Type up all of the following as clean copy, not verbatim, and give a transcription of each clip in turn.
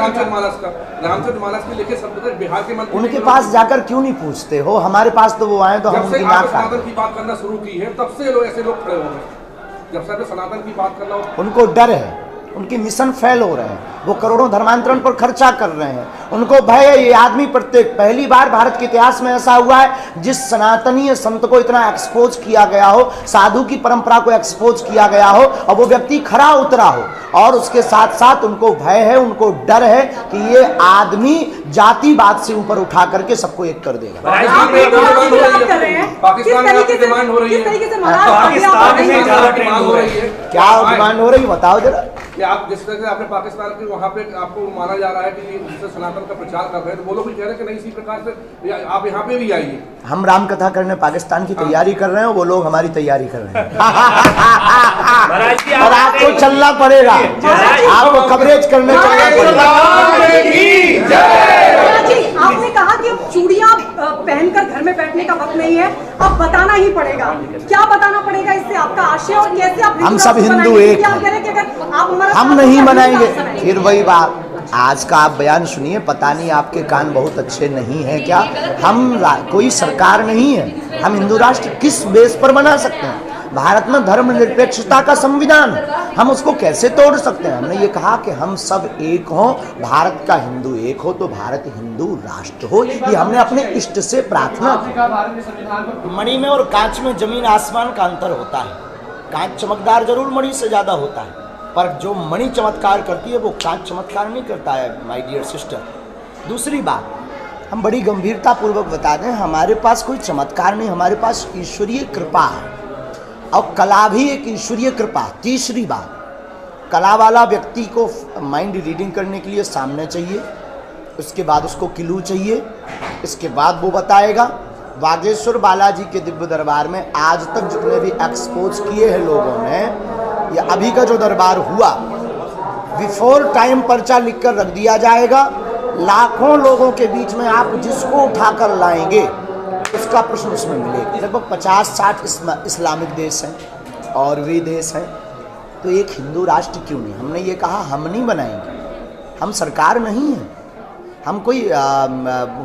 रामचंद्र मानस के लिखे शब्द बिहार के मंत्री उनके पास जाकर क्यों नहीं पूछते हो? हमारे पास तो वो आए तो हम उनकी नाक काट। सनातन की बात करना शुरू की है तब से लोग ऐसे लोग खड़े हो गए। जब से सनातन की बात करना, उनको डर है, उनके मिशन फेल हो रहे हैं, वो करोड़ों धर्मांतरण पर खर्चा कर रहे हैं, उनको भय है। ये आदमी प्रत्येक पहली बार भारत के इतिहास में ऐसा हुआ है जिस सनातनीय संत को इतना एक्सपोज किया गया हो, साधु की परंपरा को एक्सपोज किया गया हो और वो व्यक्ति खरा उतरा हो। और उसके साथ साथ उनको भय है, उनको डर है कि ये आदमी जातिवाद से ऊपर उठा करके सबको एक कर देगा। पाकिस्तान में डिमांड हो रही है, क्या डिमांड हो रही है बताओ जरा। कि आप जिस तरह से आपने पाकिस्तान के वहाँ पे आपको माना जा रहा है कि जिससे सनातन का प्रचार कर रहे हैं, तो वो लोग भी कह रहे हैं कि नहीं, इसी प्रकार से आप यहाँ पे भी आइए। हम राम कथा करने पाकिस्तान की तैयारी कर रहे हैं, वो लोग हमारी तैयारी कर रहे हैं। और आपको चलना पड़ेगा, आपको कवरेज करने चलना पड़ेगा। आपने कहा कि अब चूड़ियां पहनकर घर में बैठने का वक्त नहीं है, अब बताना ही पड़ेगा। क्या बताना पड़ेगा इससे आपका आशय और कैसे आप? हम सब हिंदू एक हैं, हम नहीं मनाएंगे। फिर वही बात, आज का आप बयान सुनिए, पता नहीं आपके कान बहुत अच्छे नहीं हैं क्या? हम कोई सरकार नहीं है, हम हिंदू राष्ट्र किस बेस पर बना सकते हैं? भारत में धर्मनिरपेक्षता का संविधान, हम उसको कैसे तोड़ सकते हैं? हमने ये कहा कि हम सब एक हों, भारत का हिंदू एक हो तो भारत हिंदू राष्ट्र हो। ये हमने अपने इष्ट से प्रार्थना की। मणि में और कांच में जमीन आसमान का अंतर होता है। कांच चमकदार जरूर मणि से ज्यादा होता है, पर जो मणि चमत्कार करती है वो कांच चमत्कार नहीं करता है, माय डियर सिस्टर। दूसरी बात, हम बड़ी गंभीरता पूर्वक बता दें, हमारे पास कोई चमत्कार नहीं, हमारे पास ईश्वरीय कृपा है और कला भी एक ईश्वरीय कृपा। तीसरी बात, कला वाला व्यक्ति को माइंड रीडिंग करने के लिए सामने चाहिए, उसके बाद उसको क्लू चाहिए, इसके बाद वो बताएगा। बागेश्वर बालाजी के दिव्य दरबार में आज तक जितने भी एक्सपोज किए हैं लोगों ने, या अभी का जो दरबार हुआ, बिफोर टाइम पर्चा लिखकर रख दिया जाएगा। लाखों लोगों के बीच में आप जिसको उठाकर लाएंगे उसका प्रश्न उसमें मिलेगा। लगभग 50-60 इस्लामिक देश हैं और भी देश हैं, तो एक हिंदू राष्ट्र क्यों नहीं? हमने ये कहा हम नहीं बनाएंगे, हम सरकार नहीं है, हम कोई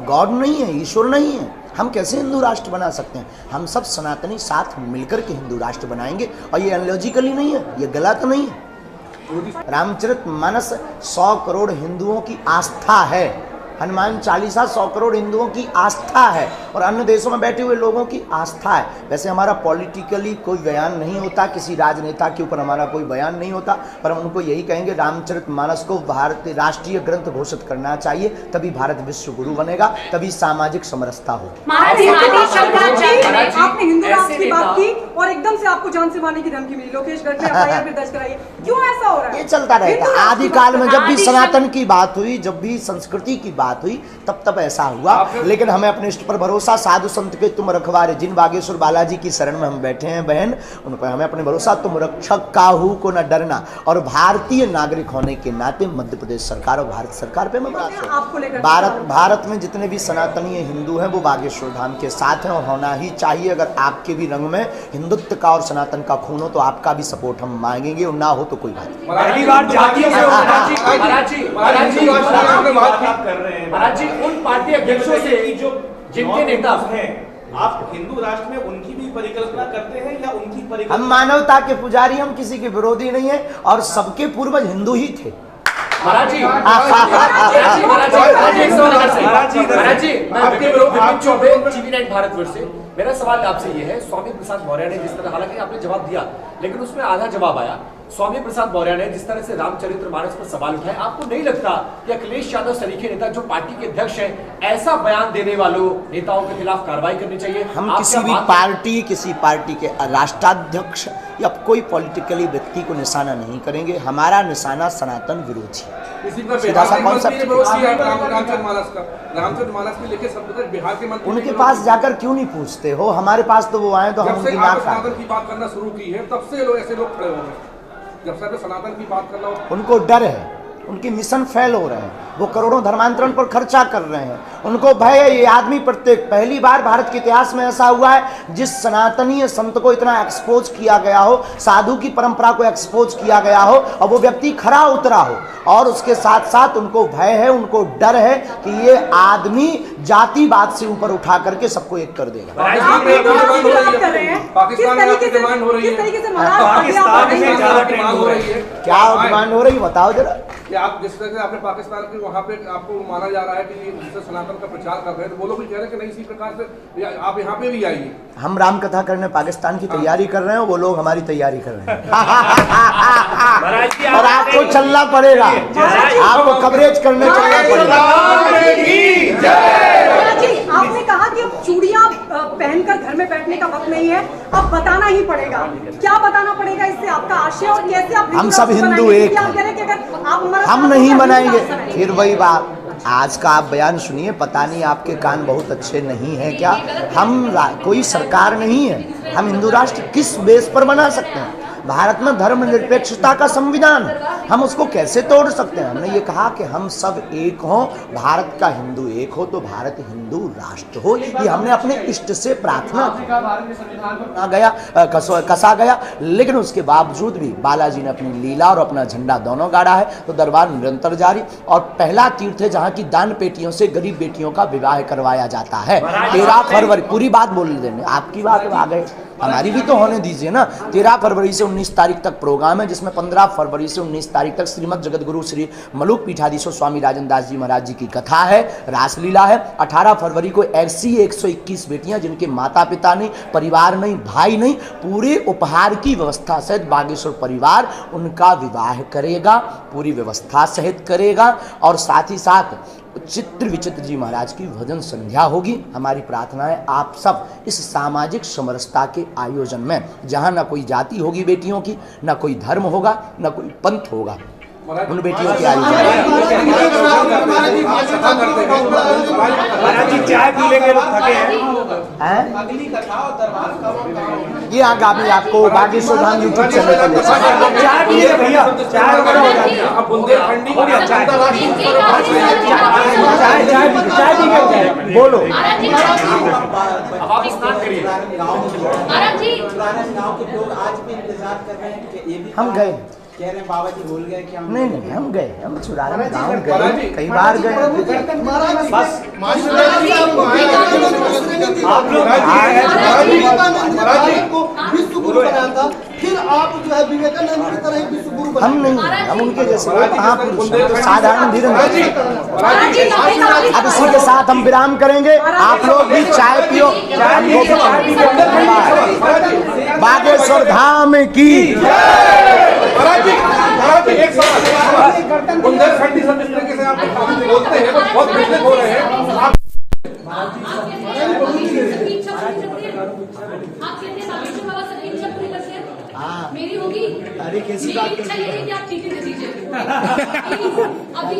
गॉड नहीं है, ईश्वर नहीं है, हम कैसे हिंदू राष्ट्र बना सकते हैं? हम सब सनातनी साथ मिलकर के हिंदू राष्ट्र बनाएंगे। और ये अनलॉजिकली नहीं है, ये गलत नहीं है। रामचरितमानस 100 करोड़ हिंदुओं की आस्था है, हनुमान चालीसा 100 करोड़ हिंदुओं की आस्था है और अन्य देशों में बैठे हुए लोगों की आस्था है। वैसे हमारा पॉलिटिकली कोई बयान नहीं होता, किसी राजनेता के ऊपर हमारा कोई बयान नहीं होता, पर हम उनको यही कहेंगे रामचरितमानस को भारतीय राष्ट्रीय ग्रंथ घोषित करना चाहिए, तभी भारत विश्व गुरु बनेगा, तभी सामाजिक समरसता होगी। आपने हिंदू राष्ट्र की बात की और एकदम से आपको जान से मारने की धमकी मिली, लोकेश गर्ग ने एफआईआर भी दर्ज कराई है, क्यों ऐसा हो रहा है? ये चलता रहता है। आदि काल में जब भी सनातन की बात हुई, जब भी संस्कृति की बात हुई, तब ऐसा हुआ। लेकिन हमें अपने इष्ट पर भरोसा, साधु संत के तुम रखवारे, जिन बागेश्वर बालाजी की शरण में हम बैठे हैं बहन, उन पर हमें अपने भरोसा, तुम रक्षक काहू को न डरना। और भारतीय नागरिक होने के नाते मध्य प्रदेश सरकार और भारत सरकार पे मैं भारत में जितने भी सनातनीय हिंदू हैं वो बागेश्वर धाम के साथ हैं और होना ही चाहिए। अगर आपके भी रंग में हिंदुत्व का और सनातन का खून हो तो आपका भी सपोर्ट हम मांगेंगे, और ना हो तो कोई बात नहीं। महाराज जी, उन पार्टी अध्यक्षों से जो जिनके नेता हैं, आप हिंदू राष्ट्र में उनकी भी परिकल्पना करते हैं या उनकी परिकल्पना? हम मानवता के पुजारी, हम किसी के विरोधी नहीं है और सबके पूर्वज हिंदू ही थे। महाराज जी, TV9 भारतवर्ष से मेरा सवाल आपसे ये है, स्वामी प्रसाद मौर्य ने जिस तरह, हालांकि आपने जवाब दिया लेकिन उसमें आधा जवाब आया, स्वामी प्रसाद मौर्य ने जिस तरह से रामचरितमानस पर सवाल उठाए, आपको नहीं लगता कि अखिलेश यादव सरीखे नेता जो पार्टी के अध्यक्ष हैं, ऐसा बयान देने वालों नेताओं के खिलाफ कार्रवाई करनी चाहिए? हम किसी पार्टी के राष्ट्राध्यक्ष या कोई पॉलिटिकली व्यक्ति को निशाना नहीं करेंगे, हमारा निशाना सनातन विरोधी। रामचरितमानस के लिखे शब्द बिहार के मंत्री उनके पास जाकर क्यों नहीं पूछते हो? हमारे पास तो वो आए तो हम उनकी नाक काट। सनातन की बात करना शुरू की है तब से लोग ऐसे लोग खड़े हो गए। जब से सनातन की बात करना, उनको डर है, उनके मिशन फेल हो रहे हैं, वो करोड़ों धर्मांतरण पर खर्चा कर रहे हैं, उनको भय है। ये आदमी प्रत्येक पहली बार भारत के इतिहास में ऐसा हुआ है जिस सनातनीय संत को इतना एक्सपोज किया गया हो, साधु की परंपरा को एक्सपोज किया गया हो और वो व्यक्ति खरा उतरा हो, और उसके साथ साथ उनको भय है, उनको डर है कि ये आदमी जातिवाद से ऊपर उठा करके सबको एक कर देगा। पाकिस्तान में पाकिस्तान में आपकी डिमांड हो रही है, पाकिस्तान में ज्यादा ट्रेंड हो रही है। क्या डिमांड हो रही बताओ जरा। कि आप जिस तरह से आपने पाकिस्तान की वहाँ पे आपको माना जा रहा है कि जिससे सनातन का प्रचार कर रहे हैं, तो वो लोग भी कह रहे हैं कि नहीं, इसी प्रकार से आप यहाँ पे भी आइए। हम राम कथा करने पाकिस्तान की तैयारी कर रहे हैं, वो लोग हमारी तैयारी कर रहे हैं। और आपको चलना पड़ेगा, आपको कवरेज करने चलना पड़ेगा। आपने कहा कि अब चूड़ियां पहनकर घर में बैठने का वक्त नहीं है, अब बताना ही पड़ेगा। क्या बताना पड़ेगा इससे आपका आशय और कैसे आप हम सब हिंदू एक हम नहीं मनाएंगे। फिर वही बात, आज का आप बयान सुनिए, पता नहीं आपके कान बहुत अच्छे नहीं हैं क्या। हम कोई सरकार नहीं है, हम हिंदू राष्ट्र किस बेस पर बना सकते हैं? भारत में धर्मनिरपेक्षता का संविधान, हम उसको कैसे तोड़ सकते हैं? हमने ये कहा कि हम सब एक हों, भारत का हिंदू एक हो तो भारत हिंदू राष्ट्र हो। ये हमने अपने इष्ट से प्रार्थना कसा गया, लेकिन उसके बावजूद भी बालाजी ने अपनी लीला और अपना झंडा दोनों गाड़ा है, तो दरबार निरंतर जारी। और पहला तीर्थ है जहाँ की दान पेटियों से गरीब बेटियों का विवाह करवाया जाता है। 13 फरवरी, पूरी बात बोल देंगे, आपकी बात आ गए, हमारी भी तो होने दीजिए ना। 13 फरवरी से 19 तारीख तक प्रोग्राम है, जिसमें 15 फरवरी से 19 तारीख तक श्रीमद जगतगुरु श्री मलुक पीठाधीश्वर स्वामी राजन दास जी महाराज जी की कथा है, रासलीला है। 18 फरवरी को ऐसी 121 बेटियां जिनके माता पिता नहीं, परिवार नहीं, भाई नहीं, पूरे उपहार की व्यवस्था सहित बागेश्वर परिवार उनका विवाह करेगा, पूरी व्यवस्था सहित करेगा। और साथ ही साथ चित्र विचित्र जी महाराज की भजन संध्या होगी। हमारी प्रार्थना है आप सब इस सामाजिक समरसता के आयोजन में, जहां ना कोई जाति होगी बेटियों की, ना कोई धर्म होगा, ना कोई पंथ होगा, उन बेटियों की आयोजन। चाय पी लेंगे, थके हैं? ये आगामी आपको बागेश्वर धाम यूट्यूब चैनल पर ले चाय पिए भैया, चाय वगैरह हो जाती है। अब बुंदेलखंडी हो गया, चाय बोलो। अब आप स्नान करिए। हम गए, कह रहे हैं बाबा जी भूल गए कि हम नहीं हम गए, हम चुराने गाँव गए, कई बार गए। बस आप लोग विश्व गुरु बनाया था, फिर आप जो है विवेकानंद की तरह विश्व गुरु बना। हम नहीं, हम उनके जैसे महापुरुष, साधारण धीरे। अब इसी के साथ हम विराम करेंगे, आप लोग भी चाय पियो। बागेश्वर धाम की एक सवाल, बुंदेलखंडी सब इस तरीके से आप बोलते हैं, बहुत मिश्रित हो रहे हैं। आप मेरी होगी, अरे कैसी मेरी इच्छा ये है कि आप चीटी दे दीजिए। अभी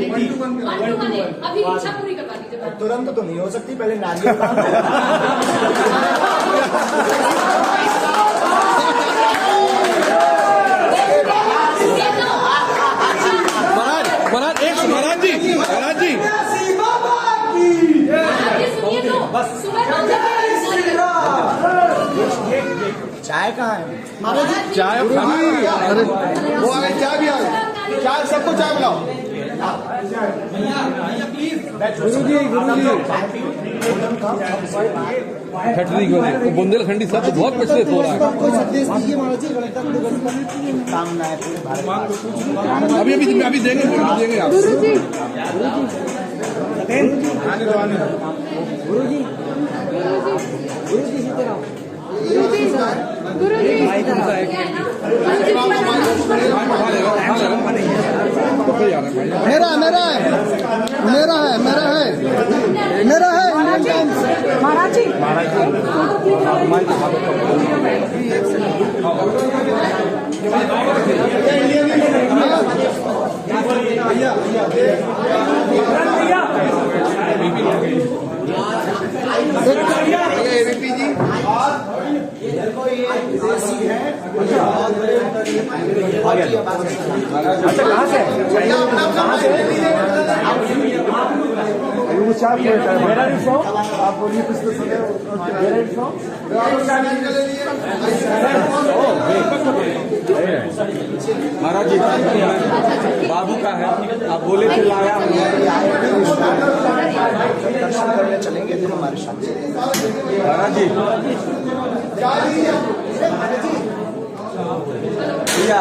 इच्छा पूरी करवा दीजिए। तुरंत तो नहीं हो सकती, पहले नारियल महाराज जी सुनिए तो, सुबह चाय कहाँ है? चाय वो आ गए, चाय भी आ गई, चाय सबको चाय पिलाओ। गुरुजी बुंदेलखंडी सब बहुत प्रचलित हो रहा है। अभी देंगे आप। मेरा है महाराज जी अच्छा, कहाँ से? महाराज जी बाबू का है, आप बोले थे लाया। दर्शन करने चलेंगे फिर हमारे साथ। महाराज जी भैया